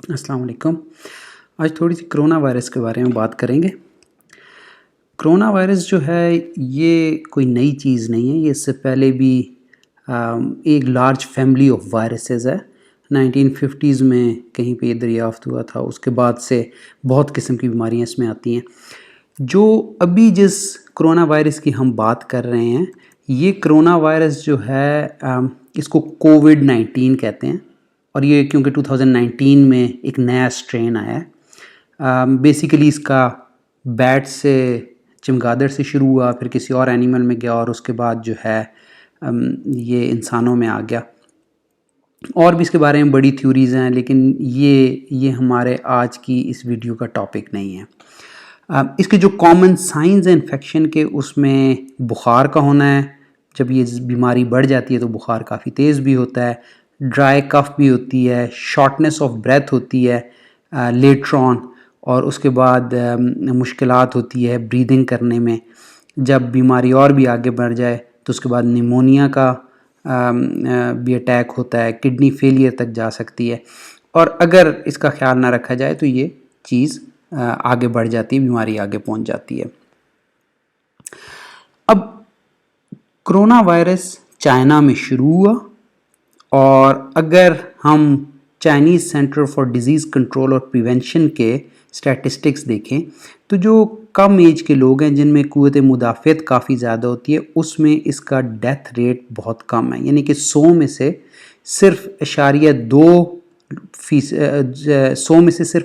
अस्सलाम वालेकुम। आज थोड़ी सी कोरोना वायरस के बारे में बात करेंगे। कोरोना वायरस जो है ये कोई नई चीज़ नहीं है, ये इससे पहले भी एक लार्ज फैमिली ऑफ वायरसेस है। 1950s में कहीं पे ये दरियाफ्त हुआ था, उसके बाद से बहुत किस्म की बीमारियां इसमें आती हैं। जो अभी जिस कोरोना वायरस की हम बात कर रहे हैं, ये कोरोना वायरस जो है इसको कोविड-19 कहते हैं। और ये क्योंकि 2019 में एक नया स्ट्रेन आया है। बेसिकली इसका बैट से, चमगादड़ से शुरू हुआ, फिर किसी और एनिमल में गया और उसके बाद जो है ये इंसानों में आ गया। और भी इसके बारे में बड़ी थ्योरीज़ हैं, लेकिन ये हमारे आज की इस वीडियो का टॉपिक नहीं है। इसके जो कॉमन साइंस हैं इन्फेक्शन के, उसमें बुखार का होना है। जब ये बीमारी बढ़ जाती है तो बुखार काफ़ी तेज़ भी होता है, ड्राई कफ भी होती है, शॉर्टनेस ऑफ ब्रेथ होती है लेटर ऑन, और उसके बाद मुश्किलात होती है ब्रीदिंग करने में। जब बीमारी और भी आगे बढ़ जाए तो उसके बाद निमोनिया का भी अटैक होता है, किडनी फेलियर तक जा सकती है। और अगर इसका ख्याल ना रखा जाए तो ये चीज़ आगे बढ़ जाती है, बीमारी आगे पहुंच जाती है। अब कोरोना वायरस चाइना में शुरू हुआ, और अगर हम Chinese centre for disease control और प्रिवेंशन के स्टैटिस्टिक्स देखें तो जो कम एज के लोग हैं जिनमें क़ुव्वत मुदाफ़अत काफ़ी ज़्यादा होती है, उसमें इसका डेथ रेट बहुत कम है। यानी कि 100 में से सिर्फ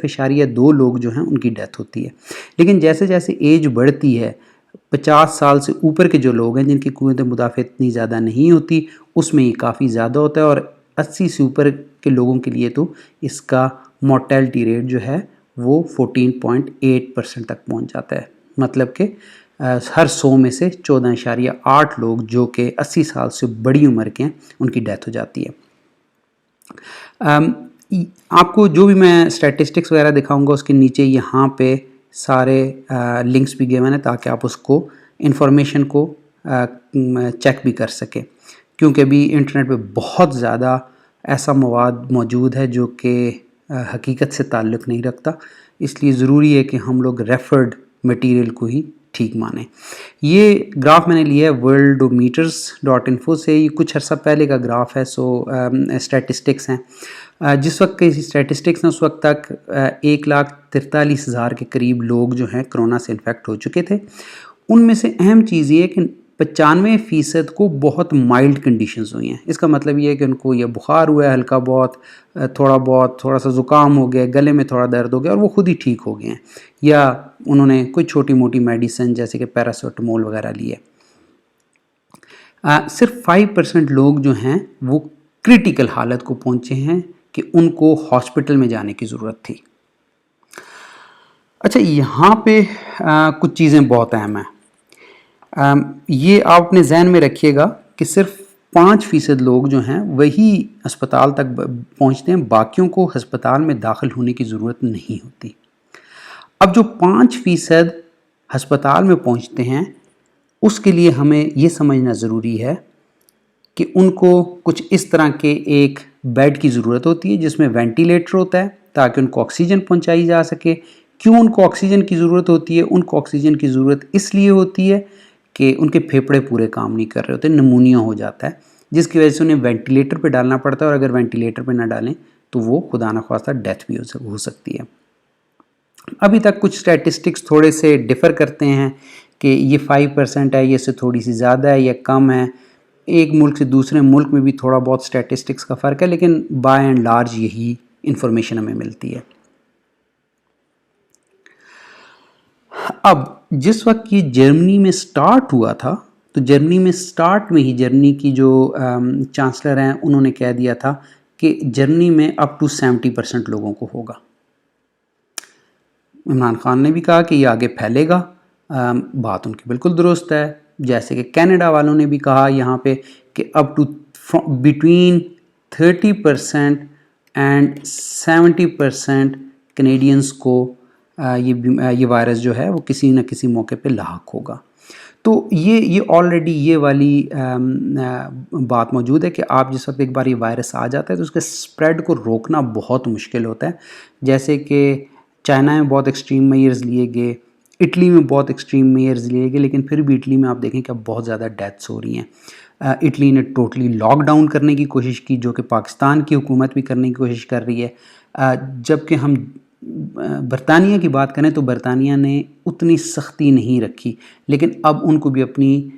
100 लोग जो हैं उनकी डेथ होती है। लेकिन जैसे जैसे एज बढ़ती है, 50 साल से ऊपर के जो लोग हैं जिनकी क़ुव्वत मुदाफ़अत इतनी ज़्यादा नहीं होती, उसमें ये काफ़ी ज़्यादा होता है। और 80 से ऊपर के लोगों के लिए तो इसका मोर्टेलिटी रेट जो है वो 14.8% तक पहुंच जाता है। मतलब कि हर 100 में से 14.8 लोग जो कि 80 साल से बड़ी उम्र के हैं उनकी डेथ हो जाती है। आपको जो भी मैं स्टैटिस्टिक्स वगैरह दिखाऊंगा उसके नीचे यहाँ पे सारे लिंक्स भी गिवन हैं ताकि आप उसको इंफॉर्मेशन को चेक भी कर सकें, क्योंकि अभी इंटरनेट पे बहुत ज़्यादा ऐसा मवाद मौजूद है जो कि हकीकत से ताल्लुक़ नहीं रखता। इसलिए ज़रूरी है कि हम लोग रेफर्ड मटेरियल को ही ठीक माने। ये ग्राफ मैंने लिया है worldometers.info से। ये कुछ अर्सा पहले का ग्राफ है, स्टैटिस्टिक्स हैं। जिस वक्त के स्टैटिस्टिक्स हैं उस वक्त तक 1,43,000 के करीब लोग जो हैं कोरोना से इन्फेक्ट हो चुके थे। उनमें से अहम चीज़ ये है कि 95% को बहुत माइल्ड कंडीशंस हुई हैं। इसका मतलब ये है कि उनको ये बुखार हुआ है हल्का बहुत, थोड़ा सा ज़ुकाम हो गया, गले में थोड़ा दर्द हो गया और वो खुद ही ठीक हो गए हैं, या उन्होंने कोई छोटी मोटी मेडिसिन जैसे कि पैरासिटामोल वगैरह लिए। सिर्फ 5% लोग जो हैं वो क्रिटिकल हालत को पहुँचे हैं कि उनको हॉस्पिटल में जाने की ज़रूरत थी। अच्छा, यहाँ पे कुछ चीज़ें बहुत अहम हैं। ये आप अपने जहन में रखिएगा कि सिर्फ 5% लोग जो हैं वही अस्पताल तक पहुंचते हैं, बाकियों को अस्पताल में दाखिल होने की ज़रूरत नहीं होती। अब जो 5% अस्पताल में पहुंचते हैं उसके लिए हमें ये समझना ज़रूरी है कि उनको कुछ इस तरह के एक बेड की ज़रूरत होती है जिसमें वेंटिलेटर होता है ताकि उनको ऑक्सीजन पहुंचाई जा सके। क्यों उनको ऑक्सीजन की ज़रूरत होती है? उनको ऑक्सीजन की ज़रूरत इसलिए होती है कि उनके फेफड़े पूरे काम नहीं कर रहे होते, निमोनिया हो जाता है, जिसकी वजह से उन्हें वेंटिलेटर पे डालना पड़ता है। और अगर वेंटिलेटर पे ना डालें तो वो खुदा न ख्वास्ता डेथ भी हो सकती है। अभी तक कुछ स्टैटिस्टिक्स थोड़े से डिफ़र करते हैं कि ये 5% है, ये इससे थोड़ी सी ज़्यादा है या कम है। एक मुल्क से दूसरे मुल्क में भी थोड़ा बहुत स्टैटिस्टिक्स का फ़र्क है, लेकिन बाय एंड लार्ज यही इंफॉर्मेशन हमें मिलती है। अब जिस वक्त ये जर्मनी में स्टार्ट हुआ था तो जर्मनी में स्टार्ट में ही जर्मनी की जो चांसलर हैं उन्होंने कह दिया था कि जर्मनी में अप टू 70% लोगों को होगा। इमरान खान ने भी कहा कि ये आगे फैलेगा। बात उनकी बिल्कुल दुरुस्त है। जैसे कि कनाडा वालों ने भी कहा यहाँ पे कि up to between 30% and 70% Canadians को ये वायरस जो है वो किसी न किसी मौके पे लाक होगा। तो ये ऑलरेडी ये वाली बात मौजूद है कि आप जिस वक्त एक बार ये वायरस आ जाता है तो उसके स्प्रेड को रोकना बहुत मुश्किल होता है। जैसे कि चाइना में बहुत एक्सट्रीम मेजर्स लिए गए, इटली में बहुत एक्सट्रीम मेजर्स लिए गए, लेकिन फिर भी इटली में आप देखें कि अब बहुत ज़्यादा डेथ्स हो रही हैं। इटली ने टोटली लॉकडाउन करने की कोशिश की, जो कि पाकिस्तान की हुकूमत भी करने की कोशिश कर रही है। जबकि हम बरतानिया की बात करें तो बरतानिया ने उतनी सख्ती नहीं रखी, लेकिन अब उनको भी अपनी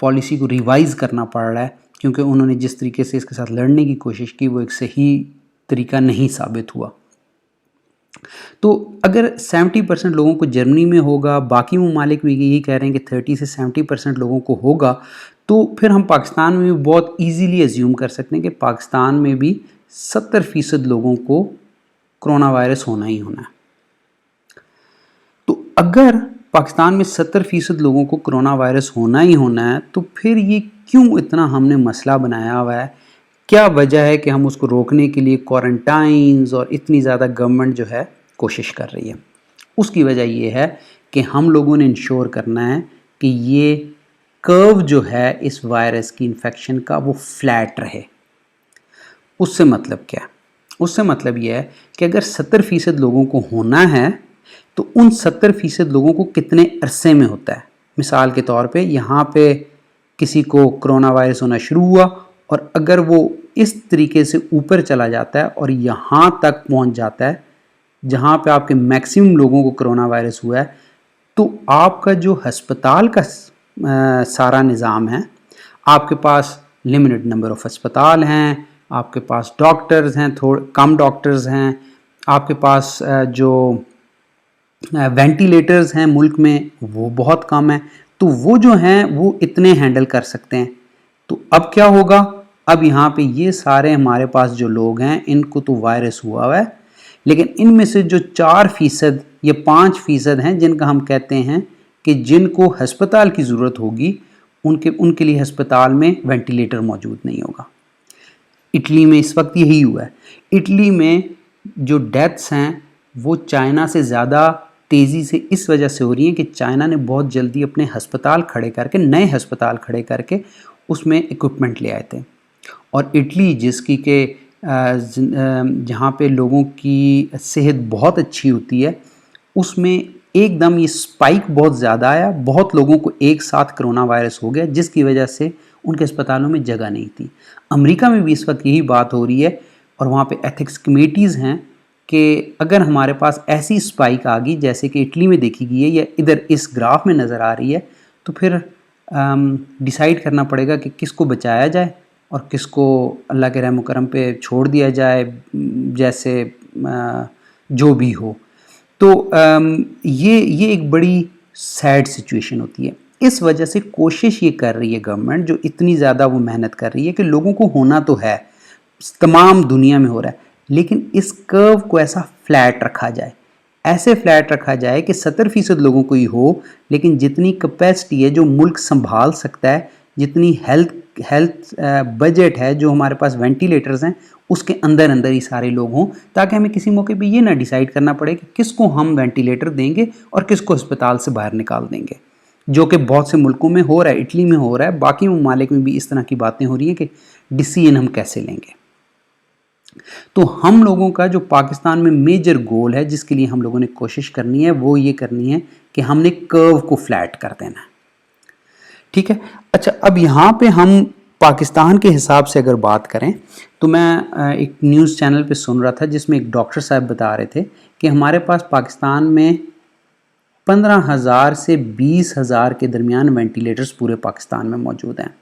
पॉलिसी को रिवाइज़ करना पड़ रहा है, क्योंकि उन्होंने जिस तरीके से इसके साथ लड़ने की कोशिश की वो एक सही तरीका नहीं साबित हुआ। तो अगर 70% लोगों को जर्मनी में होगा, बाकी ममालिक भी यही कह रहे हैं कि 30 से 70% लोगों को होगा, तो फिर हम पाकिस्तान में भी बहुत ईजीली एज्यूम कर सकते हैं कि पाकिस्तान में भी 70% लोगों को कोरोना वायरस होना ही होना है। तो अगर पाकिस्तान में 70% लोगों को कोरोना वायरस होना ही होना है, तो फिर ये क्यों इतना हमने मसला बनाया हुआ है? क्या वजह है कि हम उसको रोकने के लिए क्वारंटाइन्स और इतनी ज़्यादा गवर्नमेंट जो है कोशिश कर रही है? उसकी वजह ये है कि हम लोगों ने इंश्योर करना है कि ये कर्व जो है इस वायरस की इन्फेक्शन का वो फ्लैट रहे। उससे मतलब क्या है? उससे मतलब ये है कि अगर 70% लोगों को होना है तो उन 70% लोगों को कितने अरसे में होता है। मिसाल के तौर पे यहाँ पे किसी को कोरोना वायरस होना शुरू हुआ और अगर वो इस तरीके से ऊपर चला जाता है और यहाँ तक पहुँच जाता है जहाँ पे आपके मैक्सिमम लोगों को कोरोना वायरस हुआ है, तो आपका जो अस्पताल का सारा निज़ाम है, आपके पास लिमिटेड नंबर ऑफ अस्पताल हैं, आपके पास डॉक्टर्स हैं, थोड़े कम डॉक्टर्स हैं, आपके पास जो वेंटिलेटर्स हैं मुल्क में वो बहुत कम है, तो वो जो हैं वो इतने हैंडल कर सकते हैं। तो अब क्या होगा? अब यहाँ पे ये सारे हमारे पास जो लोग हैं इनको तो वायरस हुआ है, लेकिन इनमें से जो 4% या 5% हैं जिनका हम कहते हैं कि जिनको अस्पताल की ज़रूरत होगी, उनके लिए अस्पताल में वेंटिलेटर मौजूद नहीं होगा। इटली में इस वक्त यही हुआ है। इटली में जो डेथ्स हैं वो चाइना से ज़्यादा तेज़ी से इस वजह से हो रही हैं कि चाइना ने बहुत जल्दी अपने अस्पताल खड़े करके, नए अस्पताल खड़े करके उसमें इक्विपमेंट ले आए थे। और इटली जिसकी के जहाँ पे लोगों की सेहत बहुत अच्छी होती है, उसमें एकदम ये स्पाइक बहुत ज़्यादा आया, बहुत लोगों को एक साथ कोरोना वायरस हो गया, जिसकी वजह से उनके अस्पतालों में जगह नहीं थी। अमेरिका में भी इस वक्त यही बात हो रही है और वहाँ पे एथिक्स कमेटीज़ हैं कि अगर हमारे पास ऐसी स्पाइक आ गई जैसे कि इटली में देखी गई है या इधर इस ग्राफ में नज़र आ रही है, तो फिर डिसाइड करना पड़ेगा कि किसको बचाया जाए और किसको अल्लाह के रहम करम पे छोड़ दिया जाए, जैसे जो भी हो। तो ये एक बड़ी सैड सिचुएशन होती है। इस वजह से कोशिश ये कर रही है गवर्नमेंट, जो इतनी ज़्यादा वो मेहनत कर रही है कि लोगों को होना तो है, तमाम दुनिया में हो रहा है, लेकिन इस कर्व को ऐसा फ्लैट रखा जाए, ऐसे फ्लैट रखा जाए कि 70% लोगों को ही हो, लेकिन जितनी कैपेसिटी है जो मुल्क संभाल सकता है, जितनी हेल्थ बजट है, जो हमारे पास वेंटिलेटर्स हैं, उसके अंदर अंदर ही सारे लोग हों, ताकि हमें किसी मौके पे ये ना डिसाइड करना पड़े कि किसको हम वेंटिलेटर देंगे और किसको अस्पताल से बाहर निकाल देंगे, जो कि बहुत से मुल्कों में हो रहा है। इटली में हो रहा है, बाकी ममालिक में भी इस तरह की बातें हो रही हैं कि डिसीजन हम कैसे लेंगे। तो हम लोगों का जो पाकिस्तान में मेजर गोल है, जिसके लिए हम लोगों ने कोशिश करनी है, वो ये करनी है कि हमने कर्व को फ्लैट कर देना है। ठीक है। अच्छा, अब यहाँ पे हम पाकिस्तान के हिसाब से अगर बात करें तो मैं एक न्यूज़ चैनल पे सुन रहा था जिसमें एक डॉक्टर साहब बता रहे थे कि हमारे पास पाकिस्तान में 15,000 से 20,000 के दरमियान वेंटिलेटर्स पूरे पाकिस्तान में मौजूद हैं।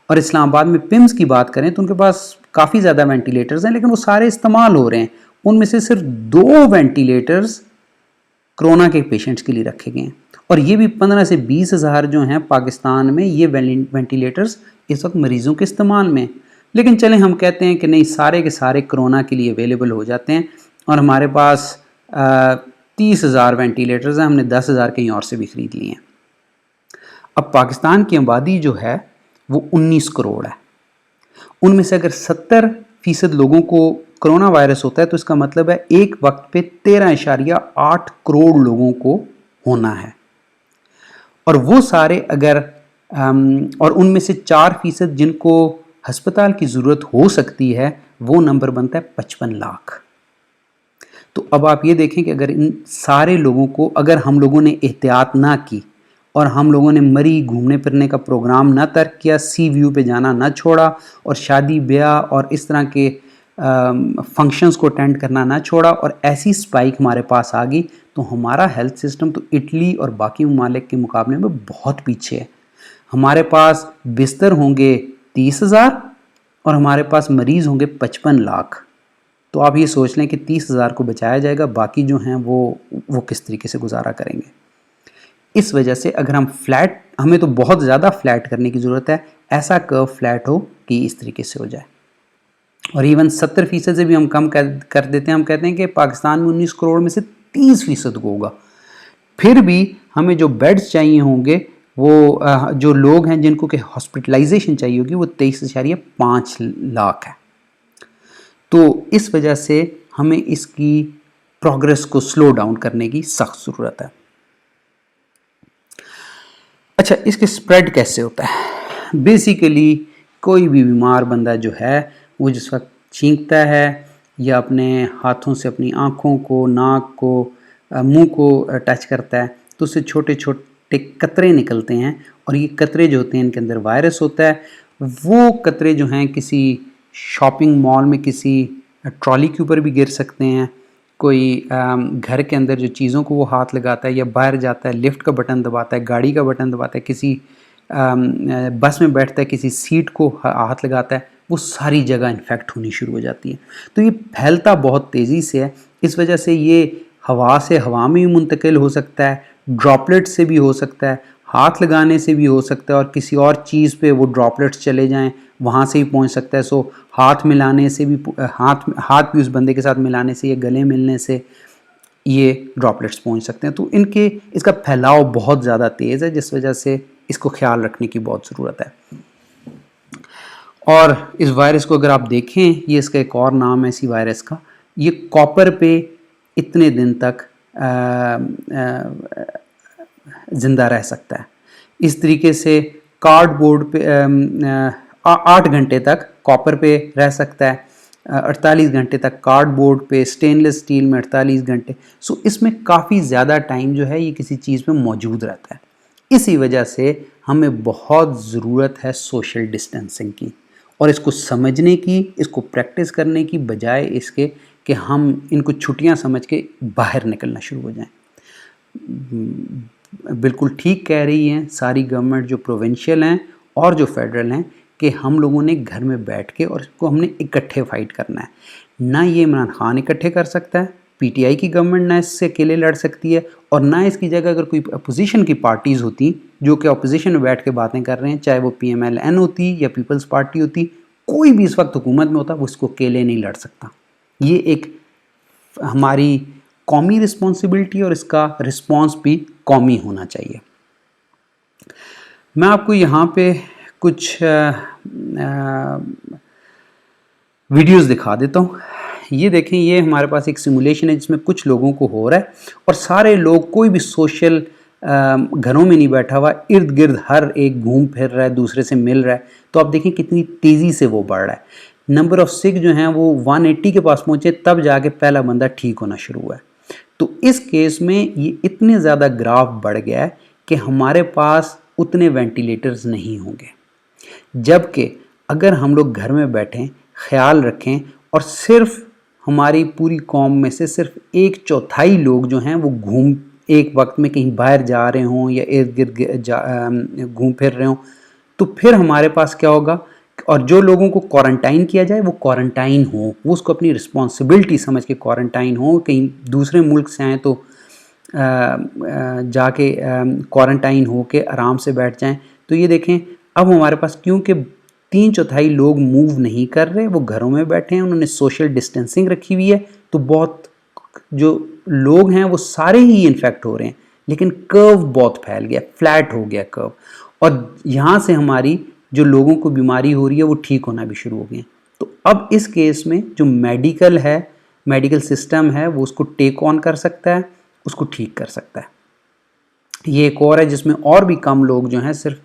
और इस्लामाबाद में पिम्स की बात करें तो उनके पास काफ़ी ज़्यादा वेंटिलेटर्स हैं, लेकिन वो सारे इस्तेमाल हो रहे हैं। उनमें से सिर्फ 2 वेंटिलेटर्स कोरोना के पेशेंट्स के लिए रखे गए हैं, और ये भी 15 से 20,000 जो हैं पाकिस्तान में, ये वेंटिलेटर्स इस वक्त मरीज़ों के इस्तेमाल में। लेकिन चलें हम कहते हैं कि नहीं, सारे के सारे कोरोना के लिए अवेलेबल हो जाते हैं और हमारे पास 30,000 वेंटिलेटर्स हैं, हमने 10,000 कहीं और से भी ख़रीद लिए हैं। अब पाकिस्तान की आबादी जो है वो 19 करोड़ है। उनमें से अगर 70% लोगों को कोरोना वायरस होता है तो इसका मतलब है एक वक्त पे 13.8 करोड़ लोगों को होना है। और वो सारे अगर और उनमें से 4% जिनको अस्पताल की ज़रूरत हो सकती है, वो नंबर बनता है 55 लाख। तो अब आप ये देखें कि अगर इन सारे लोगों को, अगर हम लोगों ने एहतियात ना की और हम लोगों ने मरी घूमने फिरने का प्रोग्राम ना तर्क किया, सी व्यू पे जाना ना छोड़ा और शादी ब्याह और इस तरह के फंक्शंस को अटेंड करना ना छोड़ा और ऐसी स्पाइक हमारे पास आ गई, तो हमारा हेल्थ सिस्टम तो इटली और बाकी ममालिक के मुकाबले में बहुत पीछे है। हमारे पास बिस्तर होंगे 30,000 और हमारे पास मरीज़ होंगे 55 लाख। तो आप ये सोच लें कि 30,000 को बचाया जाएगा, बाकी जो हैं वो किस तरीके से गुजारा करेंगे। इस वजह से अगर हम फ्लैट, हमें तो बहुत ज़्यादा फ्लैट करने की ज़रूरत है, ऐसा कर्व फ्लैट हो कि इस तरीके से हो जाए। और इवन 70% से भी हम कम कर देते हैं। हम कहते हैं कि पाकिस्तान में 19 करोड़ में से 30% को होगा। फिर भी हमें जो बेड्स चाहिए होंगे, वो जो लोग हैं जिनको कि हॉस्पिटलाइजेशन चाहिए होगी, वो 23.5 लाख है। तो इस वजह से हमें इसकी प्रोग्रेस को स्लो डाउन करने की सख्त ज़रूरत है। अच्छा, इसके स्प्रेड कैसे होता है? बेसिकली कोई भी बीमार बंदा जो है वो जिस वक्त छींकता है या अपने हाथों से अपनी आँखों को, नाक को, मुंह को टच करता है, तो उससे छोटे छोटे कतरे निकलते हैं और ये कतरे जो होते हैं इनके अंदर वायरस होता है। वो कतरे जो हैं किसी शॉपिंग मॉल में किसी ट्रॉली के ऊपर भी गिर सकते हैं। कोई घर के अंदर जो चीज़ों को वो हाथ लगाता है या बाहर जाता है, लिफ्ट का बटन दबाता है, गाड़ी का बटन दबाता है, किसी बस में बैठता है, किसी सीट को हाथ लगाता है, वो सारी जगह इन्फेक्ट होनी शुरू हो जाती है। तो ये फैलता बहुत तेज़ी से है। इस वजह से ये हवा से हवा में भी मुंतकिल हो सकता है, ड्रॉपलेट से भी हो सकता है, हाथ लगाने से भी हो सकता है और किसी और चीज़ पे वो ड्रॉपलेट्स चले जाएं, वहाँ से भी पहुँच सकता है। सो हाथ मिलाने से भी, हाथ भी उस बंदे के साथ मिलाने से या गले मिलने से ये ड्रॉपलेट्स पहुँच सकते हैं। तो इसका फैलाव बहुत ज़्यादा तेज़ है, जिस वजह से इसको ख्याल रखने की बहुत ज़रूरत है। और इस वायरस को अगर आप देखें, ये इसका एक और नाम है इसी वायरस का, ये कॉपर पे इतने दिन तक ज़िंदा रह सकता है। इस तरीके से कार्डबोर्ड पे 8 घंटे तक कॉपर पे रह सकता है, 48 घंटे तक कार्डबोर्ड पे, स्टेनलेस स्टील में 48 घंटे। सो इसमें काफ़ी ज़्यादा टाइम जो है ये किसी चीज़ में मौजूद रहता है। इसी वजह से हमें बहुत ज़रूरत है सोशल डिस्टेंसिंग की और इसको समझने की, इसको प्रैक्टिस करने की, बजाय इसके कि हम इनको छुट्टियां समझ के बाहर निकलना शुरू हो जाएं। बिल्कुल ठीक कह रही हैं सारी गवर्नमेंट, जो प्रोविंशियल हैं और जो फेडरल हैं, कि हम लोगों ने घर में बैठ के और इसको हमने इकट्ठे फाइट करना है। ना ये इमरान खान इकट्ठे कर सकता है, पीटीआई की गवर्नमेंट ना इससे अकेले लड़ सकती है, और ना इसकी जगह अगर कोई अपोजिशन की पार्टीज़ होती जो कि अपोजिशन में बैठ के बातें कर रहे हैं, चाहे वो पीएमएलएन होती या पीपल्स पार्टी होती, कोई भी इस वक्त हुकूमत में होता वो इसको अकेले नहीं लड़ सकता। ये एक हमारी कौमी रिस्पॉन्सिबिलिटी और इसका रिस्पॉन्स भी कौमी होना चाहिए। मैं आपको यहाँ पे कुछ वीडियोस दिखा देता हूँ। ये देखें, ये हमारे पास एक सिमुलेशन है जिसमें कुछ लोगों को हो रहा है और सारे लोग, कोई भी सोशल घरों में नहीं बैठा हुआ, इर्द गिर्द हर एक घूम फिर रहा है, दूसरे से मिल रहा है। तो आप देखें कितनी तेज़ी से वो बढ़ रहा है। नंबर ऑफ सिक जो हैं वो 180 के पास पहुँचे, तब जाके पहला बंदा ठीक होना शुरू हुआ है। तो इस केस में ये इतने ज़्यादा ग्राफ बढ़ गया है कि हमारे पास उतने वेंटिलेटर्स नहीं होंगे। जबकि अगर हम लोग घर में बैठें, ख्याल रखें और सिर्फ हमारी पूरी कौम में से सिर्फ 1/4 लोग जो हैं वो एक वक्त में कहीं बाहर जा रहे हों या इर्द गिर्द घूम फिर रहे हों, तो फिर हमारे पास क्या होगा, और जो लोगों को क्वारंटाइन किया जाए वो क्वारंटाइन हो, वो उसको अपनी रिस्पॉन्सिबिलिटी समझ के क्वारंटाइन हो। कहीं दूसरे मुल्क से आए तो जाके क्वारंटाइन हो के आराम से बैठ जाएं। तो ये देखें, अब हमारे पास क्योंकि 3/4 लोग मूव नहीं कर रहे, वो घरों में बैठे हैं, उन्होंने सोशल डिस्टेंसिंग रखी हुई है, तो बहुत जो लोग हैं वो सारे ही इन्फेक्ट हो रहे हैं। लेकिन कर्व बहुत फैल गया, फ्लैट हो गया कर्व, और यहाँ से हमारी जो लोगों को बीमारी हो रही है वो ठीक होना भी शुरू हो गए। तो अब इस केस में जो मेडिकल सिस्टम है वो उसको टेक ऑन कर सकता है, उसको ठीक कर सकता है। ये एक और है जिसमें और भी कम लोग जो हैं, सिर्फ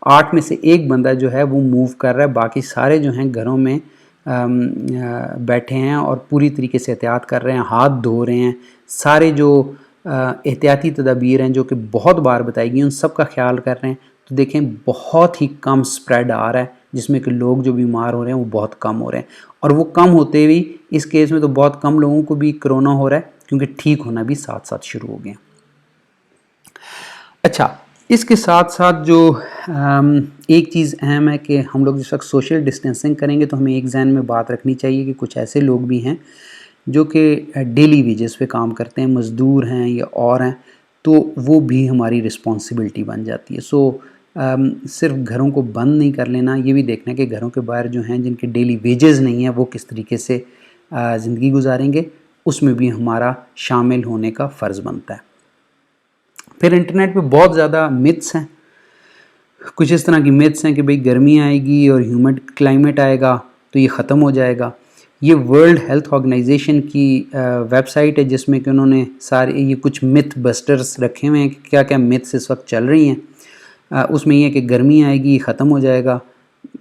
8 में से 1 बंदा जो है वो मूव कर रहा है, बाकी सारे जो हैं घरों में बैठे हैं और पूरी तरीके से एहतियात कर रहे हैं, हाथ धो रहे हैं, सारे जो एहतियाती तदाबीर हैं जो कि बहुत बार बताई गई उन सब का ख्याल कर रहे हैं। तो देखें बहुत ही कम स्प्रेड आ रहा है, जिसमें कि लोग जो बीमार हो रहे हैं वो बहुत कम हो रहे हैं, और वो कम होते हुए इस केस में तो बहुत कम लोगों को भी कोरोना हो रहा है, क्योंकि ठीक होना भी साथ साथ शुरू हो गया। अच्छा, इसके साथ साथ जो एक चीज़ अहम है कि हम लोग जिस वक्त सोशल डिस्टेंसिंग करेंगे तो हमें एक ज़हन में बात रखनी चाहिए कि कुछ ऐसे लोग भी हैं जो कि डेली वेजेस पे काम करते हैं, मज़दूर हैं या और हैं, तो वो भी हमारी रिस्पॉन्सिबिलिटी बन जाती है। सो सिर्फ घरों को बंद नहीं कर लेना, ये भी देखना है कि घरों के बाहर जो हैं जिनके डेली वेजेस नहीं हैं वो किस तरीके से ज़िंदगी गुजारेंगे, उसमें भी हमारा शामिल होने का फ़र्ज़ बनता है। फिर इंटरनेट पे बहुत ज़्यादा मिथ्स हैं। कुछ इस तरह की मिथ्स हैं कि भाई गर्मी आएगी और ह्यूमिड क्लाइमेट आएगा तो ये ख़त्म हो जाएगा। ये वर्ल्ड हेल्थ ऑर्गेनाइजेशन की वेबसाइट है जिसमें कि उन्होंने सारे ये कुछ मिथ बस्टर्स रखे हुए हैं कि क्या क्या मिथ्स इस वक्त चल रही हैं। उसमें ये कि गर्मी आएगी, ख़त्म हो जाएगा।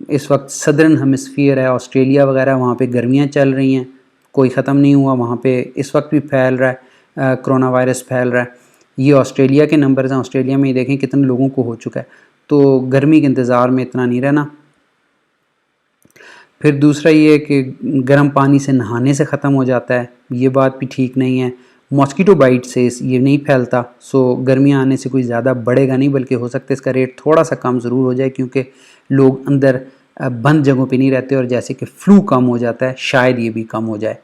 इस वक्त सदर्न हेमिस्फीयर है, ऑस्ट्रेलिया वगैरह, वहाँ पे गर्मियाँ चल रही हैं, कोई ख़त्म नहीं हुआ, वहाँ पे इस वक्त भी फैल रहा है, कोरोना वायरस फैल रहा है। ये ऑस्ट्रेलिया के नंबर्स हैं, ऑस्ट्रेलिया में ही देखें कितने लोगों को हो चुका है। तो गर्मी के इंतज़ार में इतना नहीं रहना। फिर दूसरा ये है कि गर्म पानी से नहाने से ख़त्म हो जाता है, ये बात भी ठीक नहीं है। मॉस्किटो बाइट से ये नहीं फैलता, सो गर्मियाँ आने से कोई ज़्यादा बढ़ेगा नहीं, बल्कि हो सकता है इसका रेट थोड़ा सा कम ज़रूर हो जाए, क्योंकि लोग अंदर बंद जगहों पे नहीं रहते, और जैसे कि फ्लू कम हो जाता है शायद ये भी कम हो जाए।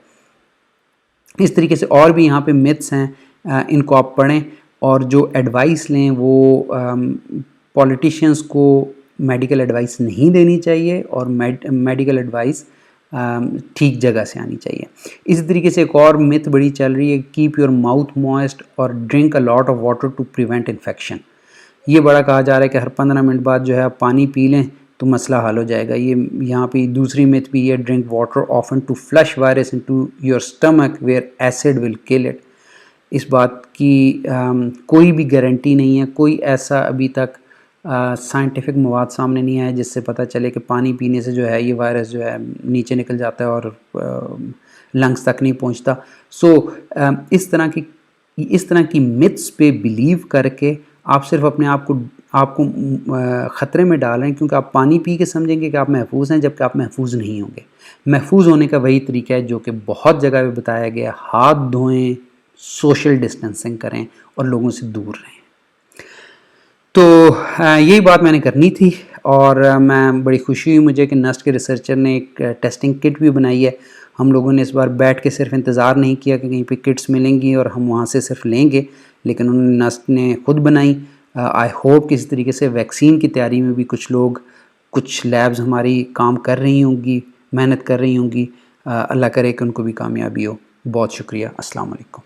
इस तरीके से और भी यहाँ पे मिथ्स हैं, इनको आप पढ़ें और जो एडवाइस लें वो पॉलिटिशियंस को मेडिकल एडवाइस नहीं देनी चाहिए, और मेडिकल एडवाइस ठीक जगह से आनी चाहिए। इसी तरीके से एक और मिथ बड़ी चल रही है, कीप योर माउथ मॉइस्ट और drink a lot of water to prevent infection. ये बड़ा कहा जा रहा है कि हर 15 मिनट बाद जो है आप पानी पी लें तो मसला हल हो जाएगा। ये यहाँ पे दूसरी मिथ भी है, drink water often to flush virus into your stomach where acid will kill it. इस बात की कोई भी गारंटी नहीं है, कोई ऐसा अभी तक साइंटिफिक मवाद सामने नहीं आया जिससे पता चले कि पानी पीने से जो है ये वायरस जो है नीचे निकल जाता है और लंग्स तक नहीं पहुंचता। सो इस तरह की मिथ्स पे बिलीव करके आप सिर्फ अपने आपको ख़तरे में डाल रहे हैं, क्योंकि आप पानी पी के समझेंगे कि आप महफूज हैं, जबकि आप महफूज नहीं होंगे। महफूज होने का वही तरीका है जो कि बहुत जगह पे बताया गया, हाथ धोएं, सोशल डिस्टेंसिंग करें और लोगों से दूर रहें। तो यही बात मैंने करनी थी, और मैं बड़ी खुशी हुई मुझे कि नस्ट के रिसर्चर ने एक टेस्टिंग किट भी बनाई है। हम लोगों ने इस बार बैठ के सिर्फ इंतज़ार नहीं किया कि कहीं पे किट्स मिलेंगी और हम वहाँ से सिर्फ लेंगे, लेकिन उन्होंने नस्ट ने खुद बनाई। आई होप कि इस तरीके से वैक्सीन की तैयारी में भी कुछ लोग, कुछ लैब्स हमारी काम कर रही होंगी, मेहनत कर रही होंगी। अल्लाह करे कि उनको भी कामयाबी हो। बहुत शुक्रिया। अस्सलाम वालेकुम।